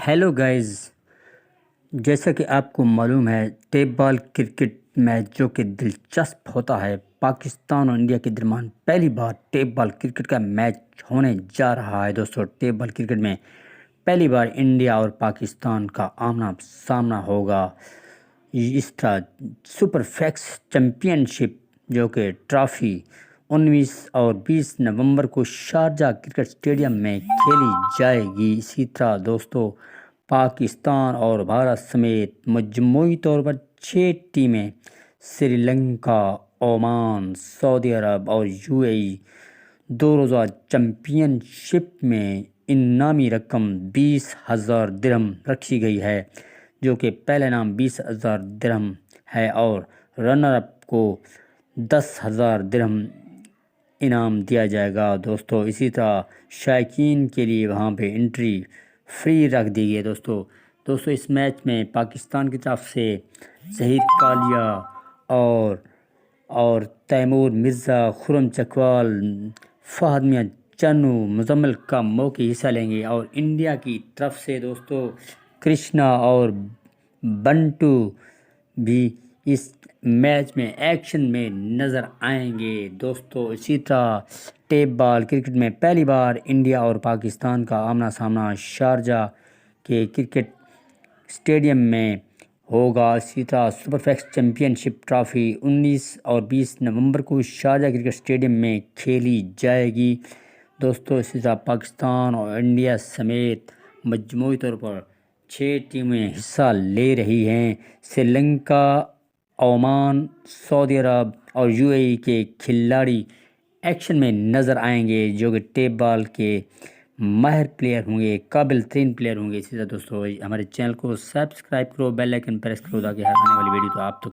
Hello guys, جیسا کہ آپ کو معلوم ہے ٹیپ بال کرکٹ میچ جو کہ دلچسپ ہوتا ہے، پاکستان اور انڈیا کے درمیان پہلی بار ٹیپ بال کرکٹ کا میچ ہونے جا رہا ہے۔ دوستو، ٹیپ بال کرکٹ میں پہلی بار انڈیا اور پاکستان کا آمنا سامنا ہوگا۔ اس طرح سپر فیکس چیمپئن شپ جو کہ ٹرافی 19 اور 20 نومبر کو شارجہ کرکٹ اسٹیڈیم میں کھیلی جائے گی۔ اسی طرح دوستو، پاکستان اور بھارت سمیت مجموعی طور پر 6 ٹیمیں سری لنکا، عمان، سعودی عرب اور UAE دو روزہ چیمپئن شپ میں انعامی رقم 20,000 درہم رکھی گئی ہے، جو کہ پہلا انعام 20,000 درہم ہے اور رنر اپ کو 10,000 درہم انعام دیا جائے گا۔ دوستو، اسی طرح شائقین کے لیے وہاں پہ انٹری فری رکھ دی گئی ہے۔ دوستو اس میچ میں پاکستان کی طرف سے ظہیر کالیا اور تیمور مرزا، خرم چکوال، فہد میاں چنو، مزمل کا موقع حصہ لیں گے، اور انڈیا کی طرف سے دوستو کرشنا اور بنٹو بھی اس میچ میں ایکشن میں نظر آئیں گے۔ دوستو، اسی طرح ٹیپ بال کرکٹ میں پہلی بار انڈیا اور پاکستان کا آمنا سامنا شارجہ کے کرکٹ اسٹیڈیم میں ہوگا۔ اسی طرح سپر فیکس چیمپئن شپ ٹرافی 19 اور 20 نومبر کو شارجہ کرکٹ اسٹیڈیم میں کھیلی جائے گی۔ دوستو، اسی طرح پاکستان اور انڈیا سمیت مجموعی طور پر 6 ٹیمیں حصہ لے رہی ہیں۔ سری لنکا، عمان، سعودی عرب اور UAE کے کھلاڑی ایکشن میں نظر آئیں گے، جو کہ ٹیپ بال کے ماہر پلیئر ہوں گے، قابل ترین پلیئر ہوں گے۔ اسی طرح دوستو ہمارے چینل کو سبسکرائب کرو، بیل آئیکن پریس کرو تاکہ ہر آنے والی ویڈیو تو آپ تک